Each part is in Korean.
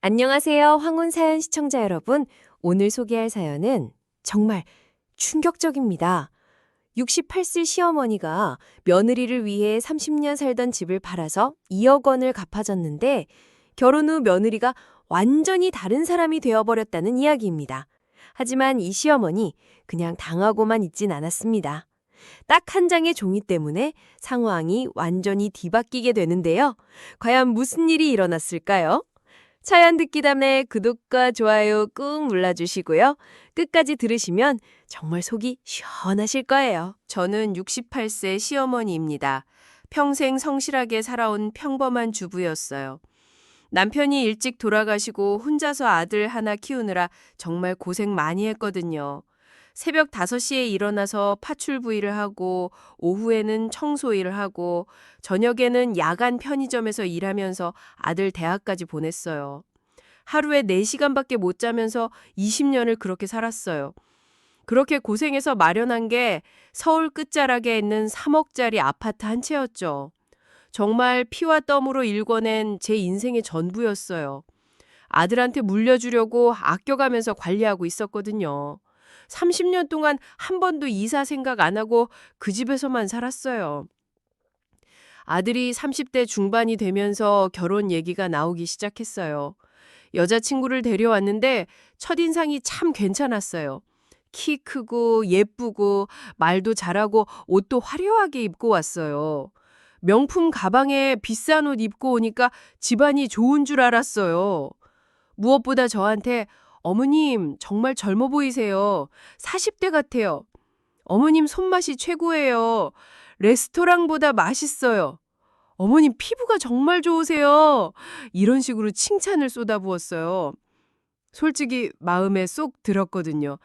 안녕하세요. 황혼사연 시청자 여러분. 오늘 소개할 사연은 정말 충격적입니다. 68세 시어머니가 며느리를 위해 30년 살던 집을 팔아서 2억 원을 갚아줬는데 결혼 후 며느리가 완전히 다른 사람이 되어버렸다는 이야기입니다. 하지만 이 시어머니 그냥 당하고만 있진 않았습니다. 딱 한 장의 종이 때문에 상황이 완전히 뒤바뀌게 되는데요. 과연 무슨 일이 일어났을까요? 사연 듣기 전에 구독과 좋아요 꾹 눌러주시고요. 끝까지 들으시면 정말 속이 시원하실 거예요. 저는 68세 시어머니입니다. 평생 성실하게 살아온 평범한 주부였어요. 남편이 일찍 돌아가시고 혼자서 아들 하나 키우느라 정말 고생 많이 했거든요. 새벽 5시에 일어나서 파출부일을 하고 오후에는 청소일을 하고 저녁에는 야간 편의점에서 일하면서 아들 대학까지 보냈어요. 하루에 4시간밖에 못 자면서 20년을 그렇게 살았어요. 그렇게 고생해서 마련한 게 서울 끝자락에 있는 3억짜리 아파트 한 채였죠. 정말 피와 땀으로 일궈낸 제 인생의 전부였어요. 아들한테 물려주려고 아껴가면서 관리하고 있었거든요. 30년 동안 한 번도 이사 생각 안 하고 그 집에서만 살았어요. 아들이 30대 중반이 되면서 결혼 얘기가 나오기 시작했어요. 여자친구를 데려왔는데 첫인상이 참 괜찮았어요. 키 크고 예쁘고 말도 잘하고 옷도 화려하게 입고 왔어요. 명품 가방에 비싼 옷 입고 오니까 집안이 좋은 줄 알았어요. 무엇보다 저한테 어머님 정말 젊어 보이세요. 40대 같아요. 어머님 손맛이 최고예요. 레스토랑보다 맛있어요. 어머님 피부가 정말 좋으세요. 이런 식으로 칭찬을 쏟아부었어요. 솔직히 마음에 쏙 들었거든요.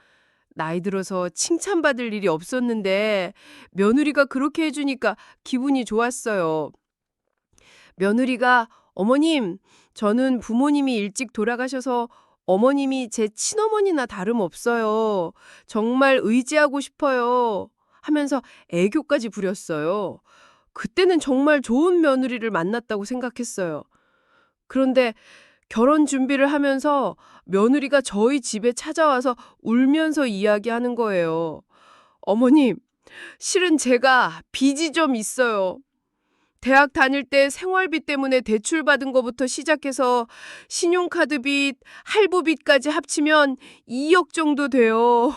나이 들어서 칭찬받을 일이 없었는데 며느리가 그렇게 해주니까 기분이 좋았어요. 며느리가 어머님, 저는 부모님이 일찍 돌아가셔서 어머님이 제 친어머니나 다름없어요. 정말 의지하고 싶어요. 하면서 애교까지 부렸어요. 그때는 정말 좋은 며느리를 만났다고 생각했어요. 그런데 결혼 준비를 하면서 며느리가 저희 집에 찾아와서 울면서 이야기하는 거예요. 어머님, 실은 제가 빚이 좀 있어요. 대학 다닐 때 생활비 때문에 대출받은 거부터 시작해서 신용카드 빚, 할부빚까지 합치면 2억 정도 돼요.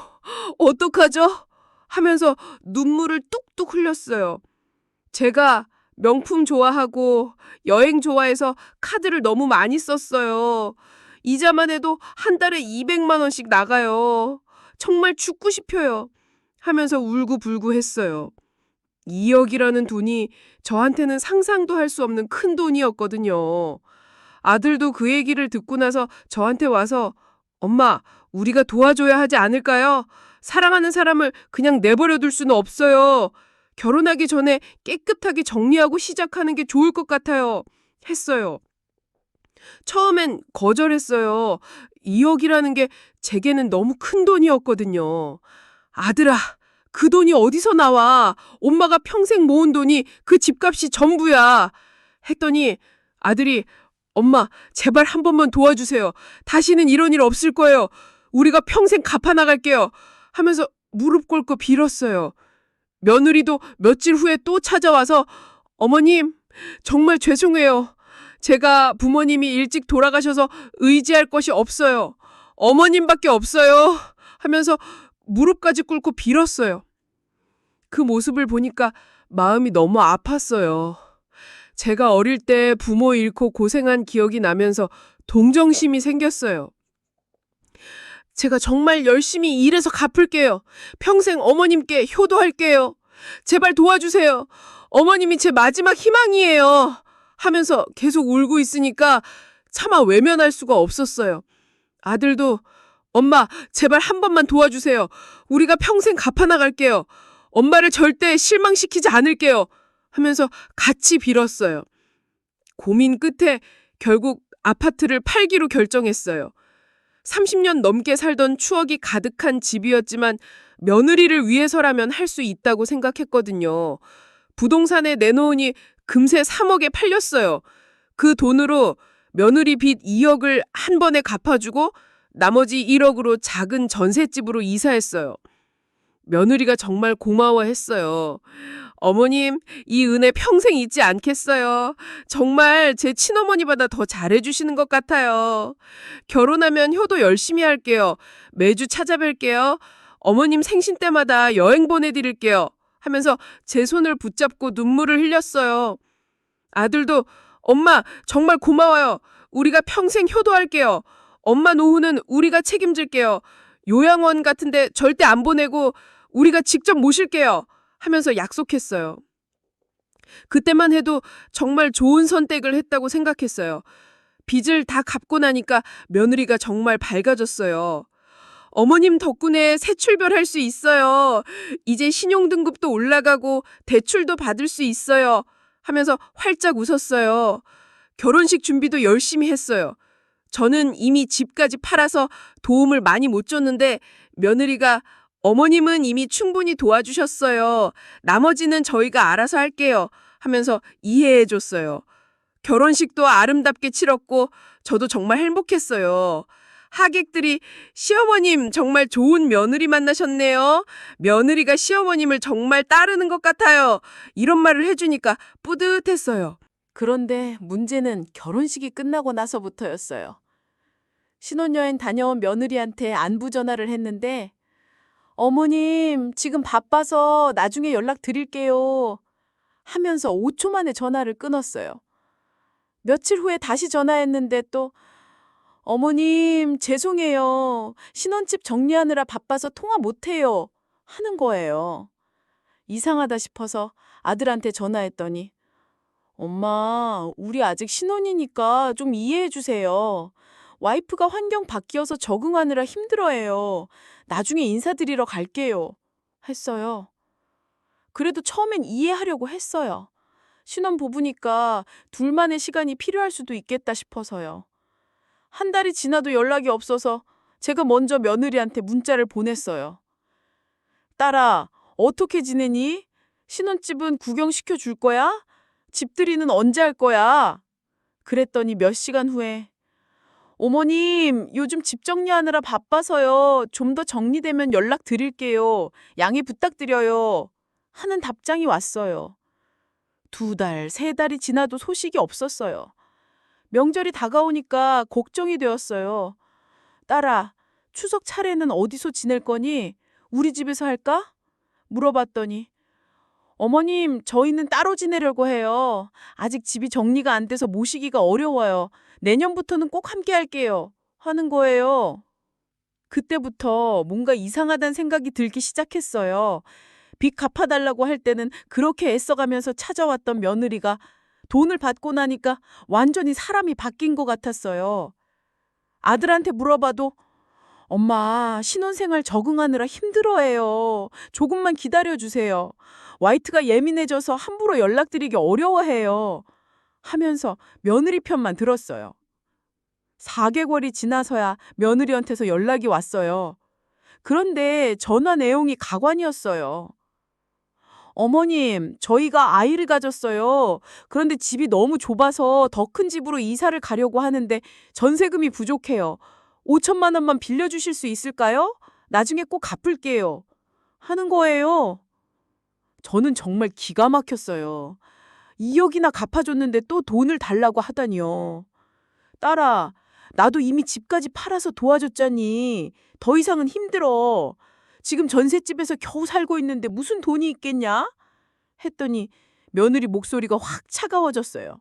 어떡하죠? 하면서 눈물을 뚝뚝 흘렸어요. 제가 명품 좋아하고 여행 좋아해서 카드를 너무 많이 썼어요. 이자만 해도 한 달에 200만 원씩 나가요. 정말 죽고 싶어요. 하면서 울고불고 했어요. 2억이라는 돈이 저한테는 상상도 할 수 없는 큰 돈이었거든요. 아들도 그 얘기를 듣고 나서 저한테 와서 엄마, 우리가 도와줘야 하지 않을까요? 사랑하는 사람을 그냥 내버려 둘 수는 없어요. 결혼하기 전에 깨끗하게 정리하고 시작하는 게 좋을 것 같아요. 했어요. 처음엔 거절했어요. 2억이라는 게 제게는 너무 큰 돈이었거든요. 아들아, 그 돈이 어디서 나와? 엄마가 평생 모은 돈이 그 집값이 전부야. 했더니 아들이 엄마, 제발 한 번만 도와주세요. 다시는 이런 일 없을 거예요. 우리가 평생 갚아나갈게요. 하면서 무릎 꿇고 빌었어요. 며느리도 며칠 후에 또 찾아와서 어머님, 정말 죄송해요. 제가 부모님이 일찍 돌아가셔서 의지할 것이 없어요. 어머님밖에 없어요. 하면서 무릎까지 꿇고 빌었어요. 그 모습을 보니까 마음이 너무 아팠어요. 제가 어릴 때 부모 잃고 고생한 기억이 나면서 동정심이 생겼어요. 제가 정말 열심히 일해서 갚을게요. 평생 어머님께 효도할게요. 제발 도와주세요. 어머님이 제 마지막 희망이에요. 하면서 계속 울고 있으니까 차마 외면할 수가 없었어요. 아들도 엄마, 제발 한 번만 도와주세요. 우리가 평생 갚아나갈게요. 엄마를 절대 실망시키지 않을게요. 하면서 같이 빌었어요. 고민 끝에 결국 아파트를 팔기로 결정했어요. 30년 넘게 살던 추억이 가득한 집이었지만 며느리를 위해서라면 할 수 있다고 생각했거든요. 부동산에 내놓으니 금세 3억에 팔렸어요. 그 돈으로 며느리 빚 2억을 한 번에 갚아주고 나머지 1억으로 작은 전셋집으로 이사했어요. 며느리가 정말 고마워했어요. 어머님, 이 은혜 평생 잊지 않겠어요. 정말 제 친어머니보다 더 잘해주시는 것 같아요. 결혼하면 효도 열심히 할게요. 매주 찾아뵐게요. 어머님 생신 때마다 여행 보내드릴게요. 하면서 제 손을 붙잡고 눈물을 흘렸어요. 아들도 엄마 정말 고마워요. 우리가 평생 효도할게요. 엄마 노후는 우리가 책임질게요. 요양원 같은데 절대 안 보내고 우리가 직접 모실게요. 하면서 약속했어요. 그때만 해도 정말 좋은 선택을 했다고 생각했어요. 빚을 다 갚고 나니까 며느리가 정말 밝아졌어요. 어머님 덕분에 새 출발할 수 있어요. 이제 신용등급도 올라가고 대출도 받을 수 있어요. 하면서 활짝 웃었어요. 결혼식 준비도 열심히 했어요. 저는 이미 집까지 팔아서 도움을 많이 못 줬는데 며느리가 어머님은 이미 충분히 도와주셨어요. 나머지는 저희가 알아서 할게요. 하면서 이해해 줬어요. 결혼식도 아름답게 치렀고 저도 정말 행복했어요. 하객들이 시어머님 정말 좋은 며느리 만나셨네요. 며느리가 시어머님을 정말 따르는 것 같아요. 이런 말을 해주니까 뿌듯했어요. 그런데 문제는 결혼식이 끝나고 나서부터였어요. 신혼여행 다녀온 며느리한테 안부 전화를 했는데 어머님, 지금 바빠서 나중에 연락 드릴게요. 하면서 5초 만에 전화를 끊었어요. 며칠 후에 다시 전화했는데 또 어머님, 죄송해요. 신혼집 정리하느라 바빠서 통화 못해요. 하는 거예요. 이상하다 싶어서 아들한테 전화했더니 엄마, 우리 아직 신혼이니까 좀 이해해 주세요. 와이프가 환경 바뀌어서 적응하느라 힘들어해요. 나중에 인사드리러 갈게요. 했어요. 그래도 처음엔 이해하려고 했어요. 신혼부부니까 둘만의 시간이 필요할 수도 있겠다 싶어서요. 한 달이 지나도 연락이 없어서 제가 먼저 며느리한테 문자를 보냈어요. 딸아, 어떻게 지내니? 신혼집은 구경시켜 줄 거야? 집들이는 언제 할 거야? 그랬더니 몇 시간 후에 어머님, 요즘 집 정리하느라 바빠서요. 좀 더 정리되면 연락 드릴게요. 양해 부탁드려요. 하는 답장이 왔어요. 2달, 3달이 지나도 소식이 없었어요. 명절이 다가오니까 걱정이 되었어요. 딸아, 추석 차례는 어디서 지낼 거니? 우리 집에서 할까? 물어봤더니 어머님, 저희는 따로 지내려고 해요. 아직 집이 정리가 안 돼서 모시기가 어려워요. 내년부터는 꼭 함께 할게요. 하는 거예요. 그때부터 뭔가 이상하다는 생각이 들기 시작했어요. 빚 갚아달라고 할 때는 그렇게 애써가면서 찾아왔던 며느리가 돈을 받고 나니까 완전히 사람이 바뀐 것 같았어요. 아들한테 물어봐도 엄마, 신혼생활 적응하느라 힘들어해요. 조금만 기다려주세요. 와이프가 예민해져서 함부로 연락드리기 어려워해요. 하면서 며느리 편만 들었어요. 4개월이 지나서야 며느리한테서 연락이 왔어요. 그런데 전화 내용이 가관이었어요. 어머님, 저희가 아이를 가졌어요. 그런데 집이 너무 좁아서 더 큰 집으로 이사를 가려고 하는데 전세금이 부족해요. 5천만 원만 빌려주실 수 있을까요? 나중에 꼭 갚을게요. 하는 거예요. 저는 정말 기가 막혔어요. 2억이나 갚아줬는데 또 돈을 달라고 하다니요. 딸아, 나도 이미 집까지 팔아서 도와줬잖니. 더 이상은 힘들어. 지금 전셋집에서 겨우 살고 있는데 무슨 돈이 있겠냐? 했더니 며느리 목소리가 확 차가워졌어요.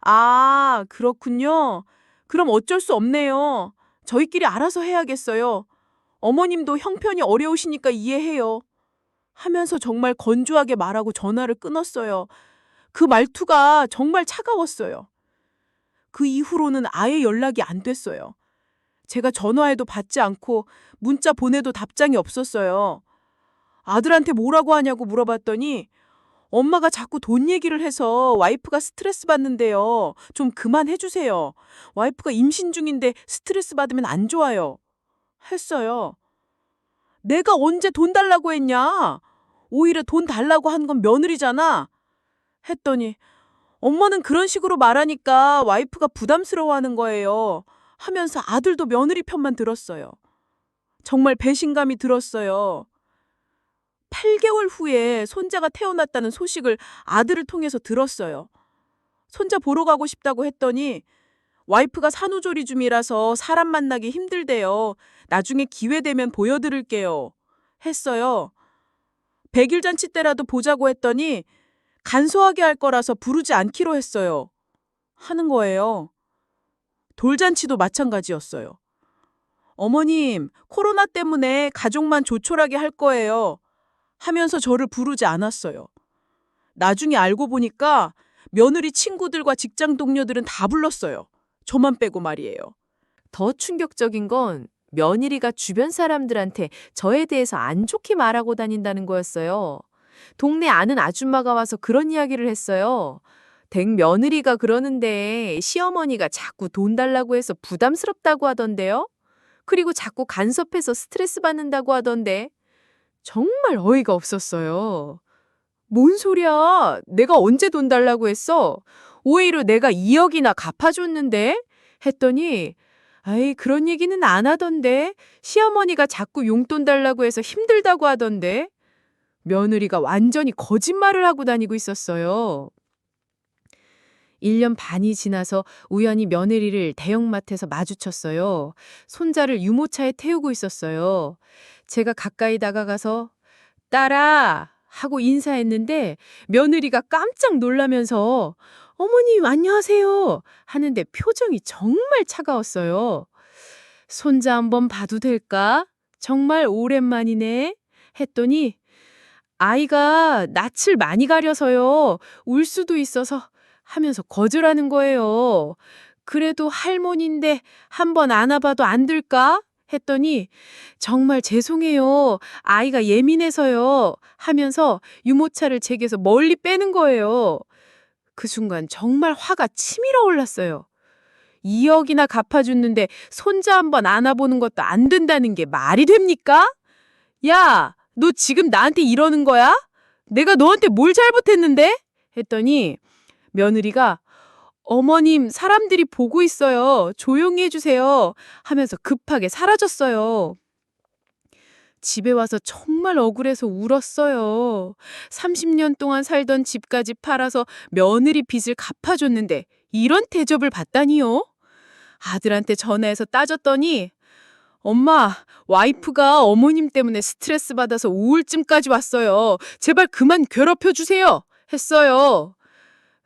아, 그렇군요. 그럼 어쩔 수 없네요. 저희끼리 알아서 해야겠어요. 어머님도 형편이 어려우시니까 이해해요. 하면서 정말 건조하게 말하고 전화를 끊었어요. 그 말투가 정말 차가웠어요. 그 이후로는 아예 연락이 안 됐어요. 제가 전화해도 받지 않고 문자 보내도 답장이 없었어요. 아들한테 뭐라고 하냐고 물어봤더니 엄마가 자꾸 돈 얘기를 해서 와이프가 스트레스 받는데요. 좀 그만해주세요. 와이프가 임신 중인데 스트레스 받으면 안 좋아요. 했어요. 내가 언제 돈 달라고 했냐? 오히려 돈 달라고 한 건 며느리잖아. 했더니 엄마는 그런 식으로 말하니까 와이프가 부담스러워하는 거예요. 하면서 아들도 며느리 편만 들었어요. 정말 배신감이 들었어요. 8개월 후에 손자가 태어났다는 소식을 아들을 통해서 들었어요. 손자 보러 가고 싶다고 했더니 와이프가 산후조리 중이라서 사람 만나기 힘들대요. 나중에 기회 되면 보여드릴게요. 했어요. 100일 잔치 때라도 보자고 했더니 간소하게 할 거라서 부르지 않기로 했어요. 하는 거예요. 돌잔치도 마찬가지였어요. 어머님, 코로나 때문에 가족만 조촐하게 할 거예요. 하면서 저를 부르지 않았어요. 나중에 알고 보니까 며느리 친구들과 직장 동료들은 다 불렀어요. 저만 빼고 말이에요. 더 충격적인 건 며느리가 주변 사람들한테 저에 대해서 안 좋게 말하고 다닌다는 거였어요. 동네 아는 아줌마가 와서 그런 이야기를 했어요. 댁 며느리가 그러는데 시어머니가 자꾸 돈 달라고 해서 부담스럽다고 하던데요. 그리고 자꾸 간섭해서 스트레스 받는다고 하던데. 정말 어이가 없었어요. 뭔 소리야? 내가 언제 돈 달라고 했어? 오히려 내가 2억이나 갚아줬는데? 했더니 아이 그런 얘기는 안 하던데. 시어머니가 자꾸 용돈 달라고 해서 힘들다고 하던데. 며느리가 완전히 거짓말을 하고 다니고 있었어요. 1년 반이 지나서 우연히 며느리를 대형마트에서 마주쳤어요. 손자를 유모차에 태우고 있었어요. 제가 가까이 다가가서 딸아 하고 인사했는데 며느리가 깜짝 놀라면서 어머님 안녕하세요 하는데 표정이 정말 차가웠어요. 손자 한번 봐도 될까? 정말 오랜만이네 했더니 아이가 낯을 많이 가려서요. 울 수도 있어서 하면서 거절하는 거예요. 그래도 할머니인데 한번 안아봐도 안 될까? 했더니 정말 죄송해요. 아이가 예민해서요. 하면서 유모차를 제게서 멀리 빼는 거예요. 그 순간 정말 화가 치밀어 올랐어요. 2억이나 갚아줬는데 손자 한번 안아보는 것도 안 된다는 게 말이 됩니까? 야, 너 지금 나한테 이러는 거야? 내가 너한테 뭘 잘못했는데? 했더니 며느리가 어머님, 사람들이 보고 있어요. 조용히 해주세요. 하면서 급하게 사라졌어요. 집에 와서 정말 억울해서 울었어요. 30년 동안 살던 집까지 팔아서 며느리 빚을 갚아줬는데 이런 대접을 받다니요? 아들한테 전화해서 따졌더니 엄마, 와이프가 어머님 때문에 스트레스 받아서 우울증까지 왔어요. 제발 그만 괴롭혀 주세요. 했어요.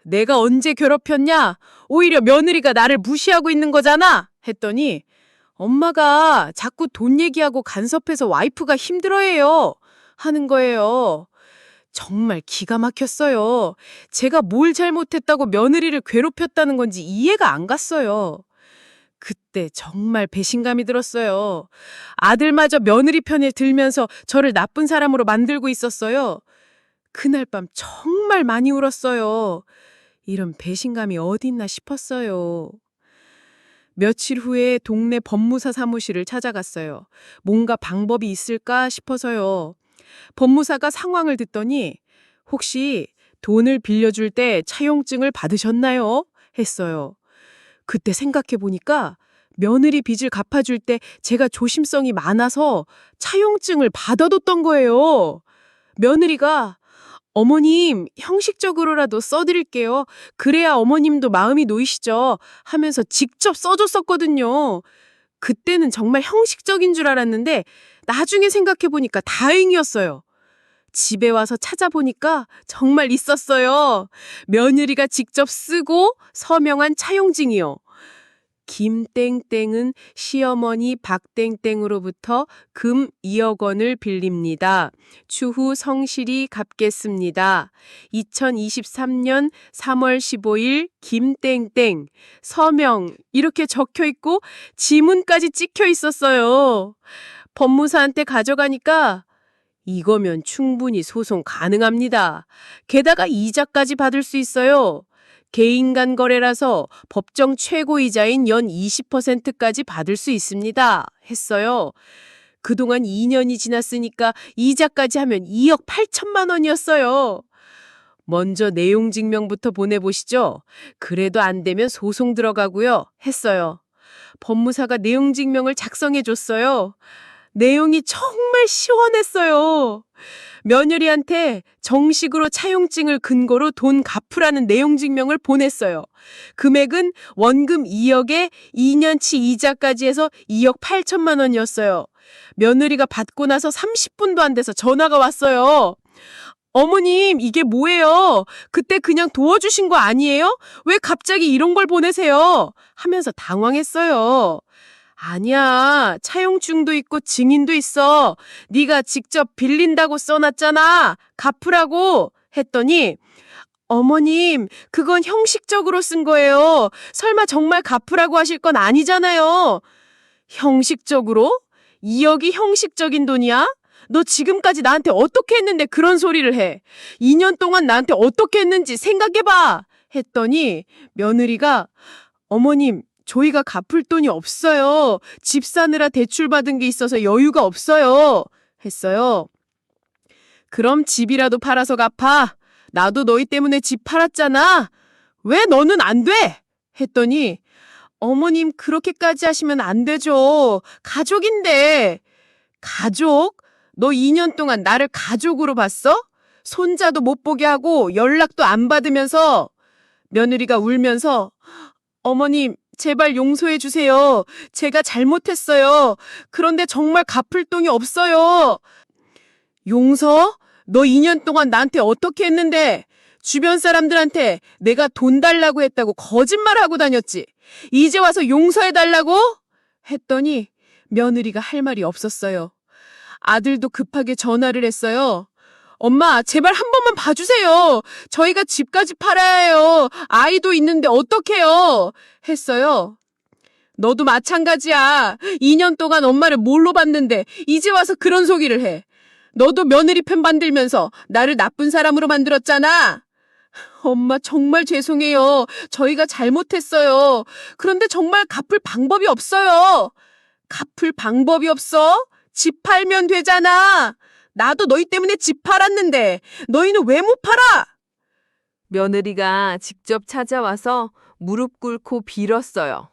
내가 언제 괴롭혔냐? 오히려 며느리가 나를 무시하고 있는 거잖아. 했더니 엄마가 자꾸 돈 얘기하고 간섭해서 와이프가 힘들어해요. 하는 거예요. 정말 기가 막혔어요. 제가 뭘 잘못했다고 며느리를 괴롭혔다는 건지 이해가 안 갔어요. 그때 정말 배신감이 들었어요. 아들마저 며느리 편에 들면서 저를 나쁜 사람으로 만들고 있었어요. 그날 밤 정말 많이 울었어요. 이런 배신감이 어딨나 싶었어요. 며칠 후에 동네 법무사 사무실을 찾아갔어요. 뭔가 방법이 있을까 싶어서요. 법무사가 상황을 듣더니 혹시 돈을 빌려줄 때 차용증을 받으셨나요? 했어요. 그때 생각해 보니까 며느리 빚을 갚아줄 때 제가 조심성이 많아서 차용증을 받아뒀던 거예요. 며느리가 어머님, 형식적으로라도 써드릴게요. 그래야 어머님도 마음이 놓이시죠. 하면서 직접 써줬었거든요. 그때는 정말 형식적인 줄 알았는데 나중에 생각해보니까 다행이었어요. 집에 와서 찾아보니까 정말 있었어요. 며느리가 직접 쓰고 서명한 차용증이요. 김땡땡은 시어머니 박땡땡으로부터 금 2억 원을 빌립니다. 추후 성실히 갚겠습니다. 2023년 3월 15일 김땡땡 서명 이렇게 적혀 있고 지문까지 찍혀 있었어요. 법무사한테 가져가니까 이거면 충분히 소송 가능합니다. 게다가 이자까지 받을 수 있어요. 개인 간 거래라서 법정 최고이자인 연 20%까지 받을 수 있습니다. 했어요. 그동안 2년이 지났으니까 이자까지 하면 2억 8천만 원이었어요. 먼저 내용 증명부터 보내보시죠. 그래도 안 되면 소송 들어가고요. 했어요. 법무사가 내용 증명을 작성해 줬어요. 내용이 정말 시원했어요. 며느리한테 정식으로 차용증을 근거로 돈 갚으라는 내용 증명을 보냈어요. 금액은 원금 2억에 2년치 이자까지 해서 2억 8천만 원이었어요. 며느리가 받고 나서 30분도 안 돼서 전화가 왔어요. 어머님, 이게 뭐예요? 그때 그냥 도와주신 거 아니에요? 왜 갑자기 이런 걸 보내세요? 하면서 당황했어요. 아니야, 차용증도 있고 증인도 있어. 네가 직접 빌린다고 써놨잖아. 갚으라고 했더니 어머님, 그건 형식적으로 쓴 거예요. 설마 정말 갚으라고 하실 건 아니잖아요. 형식적으로? 2억이 형식적인 돈이야? 너 지금까지 나한테 어떻게 했는데 그런 소리를 해? 2년 동안 나한테 어떻게 했는지 생각해봐! 했더니 며느리가 어머님, 저희가 갚을 돈이 없어요. 집 사느라 대출받은 게 있어서 여유가 없어요. 했어요. 그럼 집이라도 팔아서 갚아. 나도 너희 때문에 집 팔았잖아. 왜 너는 안 돼? 했더니 어머님 그렇게까지 하시면 안 되죠. 가족인데. 가족? 너 2년 동안 나를 가족으로 봤어? 손자도 못 보게 하고 연락도 안 받으면서 며느리가 울면서 어머님 제발 용서해 주세요. 제가 잘못했어요. 그런데 정말 갚을 돈이 없어요. 용서? 너 2년 동안 나한테 어떻게 했는데? 주변 사람들한테 내가 돈 달라고 했다고 거짓말하고 다녔지. 이제 와서 용서해 달라고? 했더니 며느리가 할 말이 없었어요. 아들도 급하게 전화를 했어요. 엄마, 제발 한 번만 봐주세요. 저희가 집까지 팔아야 해요. 아이도 있는데 어떡해요? 했어요. 너도 마찬가지야. 2년 동안 엄마를 뭘로 봤는데 이제 와서 그런 소리를 해. 너도 며느리 편 만들면서 나를 나쁜 사람으로 만들었잖아. 엄마 정말 죄송해요. 저희가 잘못했어요. 그런데 정말 갚을 방법이 없어요. 갚을 방법이 없어? 집 팔면 되잖아. 나도 너희 때문에 집 팔았는데 너희는 왜 못 팔아? 며느리가 직접 찾아와서 무릎 꿇고 빌었어요.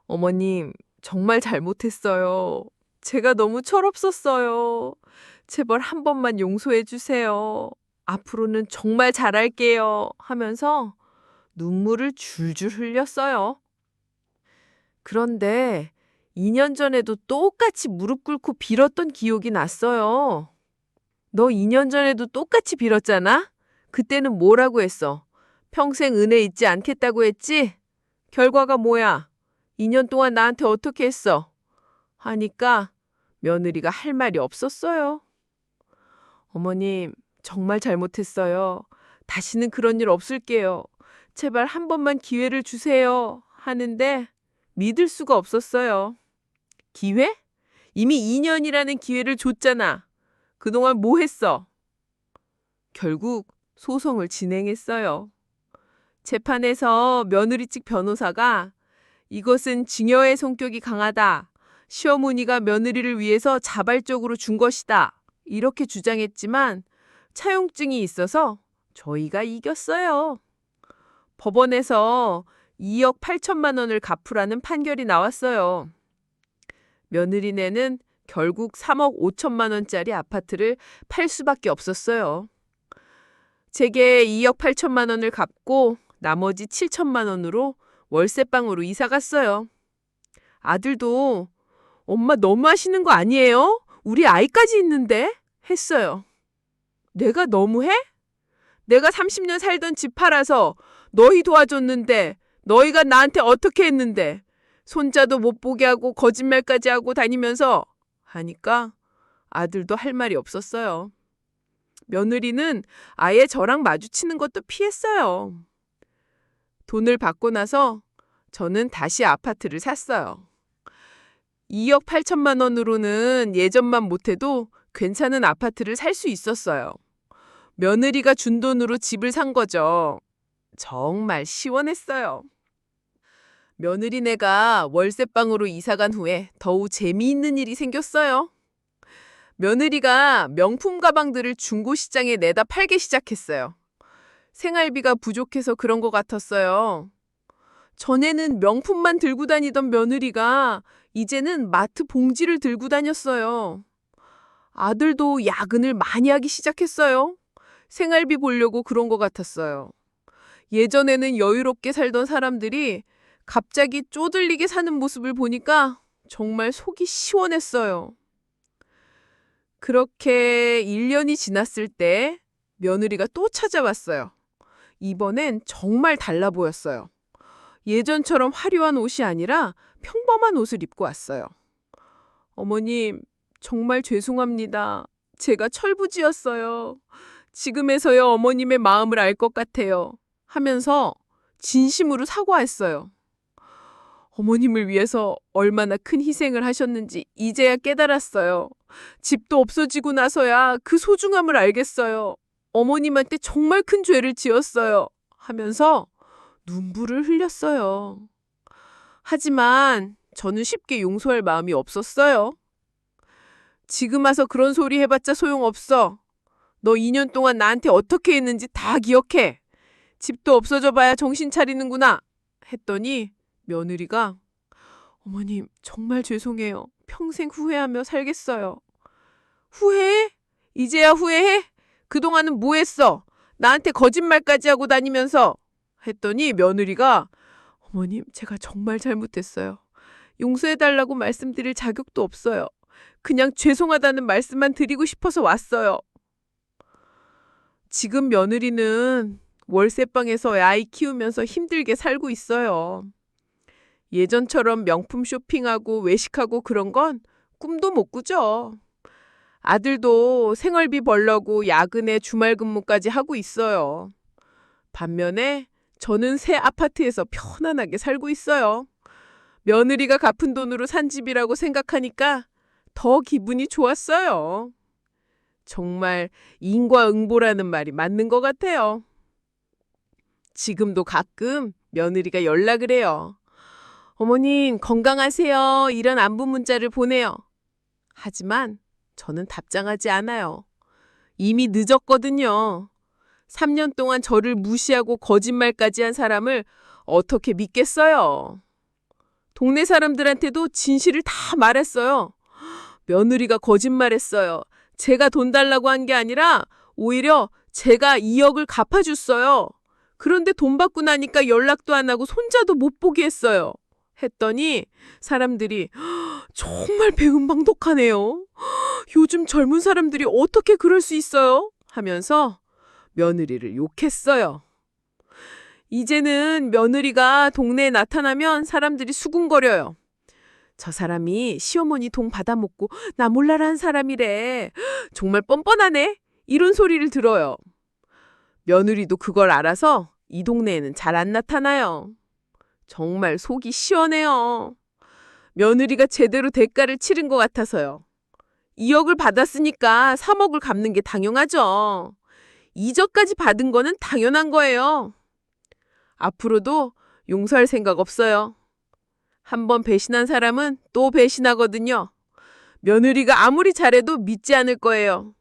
어머님, 정말 잘못했어요. 제가 너무 철없었어요. 제발 한 번만 용서해 주세요. 앞으로는 정말 잘할게요. 하면서 눈물을 줄줄 흘렸어요. 그런데 2년 전에도 똑같이 무릎 꿇고 빌었던 기억이 났어요. 너 2년 전에도 똑같이 빌었잖아? 그때는 뭐라고 했어? 평생 은혜 잊지 않겠다고 했지? 결과가 뭐야? 2년 동안 나한테 어떻게 했어? 하니까 며느리가 할 말이 없었어요. 어머님, 정말 잘못했어요. 다시는 그런 일 없을게요. 제발 한 번만 기회를 주세요. 하는데 믿을 수가 없었어요. 기회? 이미 2년이라는 기회를 줬잖아. 그동안 뭐 했어? 결국 소송을 진행했어요. 재판에서 며느리 측 변호사가 이것은 증여의 성격이 강하다. 시어머니가 며느리를 위해서 자발적으로 준 것이다. 이렇게 주장했지만 차용증이 있어서 저희가 이겼어요. 법원에서 2억 8천만 원을 갚으라는 판결이 나왔어요. 며느리네는 결국 3억 5천만 원짜리 아파트를 팔 수밖에 없었어요. 제게 2억 8천만 원을 갚고 나머지 7천만 원으로 월세방으로 이사 갔어요. 아들도 엄마 너무 하시는 거 아니에요? 우리 아이까지 있는데? 했어요. 내가 너무해? 내가 30년 살던 집 팔아서 너희 도와줬는데 너희가 나한테 어떻게 했는데 손자도 못 보게 하고 거짓말까지 하고 다니면서 하니까 아들도 할 말이 없었어요. 며느리는 아예 저랑 마주치는 것도 피했어요. 돈을 받고 나서 저는 다시 아파트를 샀어요. 2억 8천만 원으로는 예전만 못해도 괜찮은 아파트를 살 수 있었어요. 며느리가 준 돈으로 집을 산 거죠. 정말 시원했어요. 며느리네가 월세방으로 이사간 후에 더욱 재미있는 일이 생겼어요. 며느리가 명품 가방들을 중고시장에 내다 팔기 시작했어요. 생활비가 부족해서 그런 것 같았어요. 전에는 명품만 들고 다니던 며느리가 이제는 마트 봉지를 들고 다녔어요. 아들도 야근을 많이 하기 시작했어요. 생활비 보려고 그런 것 같았어요. 예전에는 여유롭게 살던 사람들이 갑자기 쪼들리게 사는 모습을 보니까 정말 속이 시원했어요. 그렇게 1년이 지났을 때 며느리가 또 찾아왔어요. 이번엔 정말 달라 보였어요. 예전처럼 화려한 옷이 아니라 평범한 옷을 입고 왔어요. 어머님, 정말 죄송합니다. 제가 철부지였어요. 지금에서야 어머님의 마음을 알 것 같아요. 하면서 진심으로 사과했어요. 어머님을 위해서 얼마나 큰 희생을 하셨는지 이제야 깨달았어요. 집도 없어지고 나서야 그 소중함을 알겠어요. 어머님한테 정말 큰 죄를 지었어요. 하면서 눈물을 흘렸어요. 하지만 저는 쉽게 용서할 마음이 없었어요. 지금 와서 그런 소리 해봤자 소용없어. 너 2년 동안 나한테 어떻게 했는지 다 기억해. 집도 없어져 봐야 정신 차리는구나. 했더니 며느리가 어머님 정말 죄송해요. 평생 후회하며 살겠어요. 후회해? 이제야 후회해? 그동안은 뭐 했어? 나한테 거짓말까지 하고 다니면서. 했더니 며느리가 어머님 제가 정말 잘못했어요. 용서해달라고 말씀드릴 자격도 없어요. 그냥 죄송하다는 말씀만 드리고 싶어서 왔어요. 지금 며느리는 월세방에서 아이 키우면서 힘들게 살고 있어요. 예전처럼 명품 쇼핑하고 외식하고 그런 건 꿈도 못 꾸죠. 아들도 생활비 벌려고 야근에 주말 근무까지 하고 있어요. 반면에 저는 새 아파트에서 편안하게 살고 있어요. 며느리가 갚은 돈으로 산 집이라고 생각하니까 더 기분이 좋았어요. 정말 인과응보라는 말이 맞는 것 같아요. 지금도 가끔 며느리가 연락을 해요. 어머님 건강하세요. 이런 안부 문자를 보내요. 하지만 저는 답장하지 않아요. 이미 늦었거든요. 3년 동안 저를 무시하고 거짓말까지 한 사람을 어떻게 믿겠어요? 동네 사람들한테도 진실을 다 말했어요. 며느리가 거짓말했어요. 제가 돈 달라고 한 게 아니라 오히려 제가 2억을 갚아줬어요. 그런데 돈 받고 나니까 연락도 안 하고 손자도 못 보게 했어요. 했더니 사람들이 정말 배은망덕하네요. 요즘 젊은 사람들이 어떻게 그럴 수 있어요? 하면서 며느리를 욕했어요. 이제는 며느리가 동네에 나타나면 사람들이 수군거려요. 저 사람이 시어머니 돈 받아먹고 나 몰라라 한 사람이래. 정말 뻔뻔하네. 이런 소리를 들어요. 며느리도 그걸 알아서 이 동네에는 잘 안 나타나요. 정말 속이 시원해요. 며느리가 제대로 대가를 치른 것 같아서요. 2억을 받았으니까 3억을 갚는 게 당연하죠. 이적까지 받은 거는 당연한 거예요. 앞으로도 용서할 생각 없어요. 한번 배신한 사람은 또 배신하거든요. 며느리가 아무리 잘해도 믿지 않을 거예요.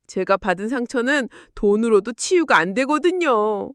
제가 받은 상처는 돈으로도 치유가 안 되거든요.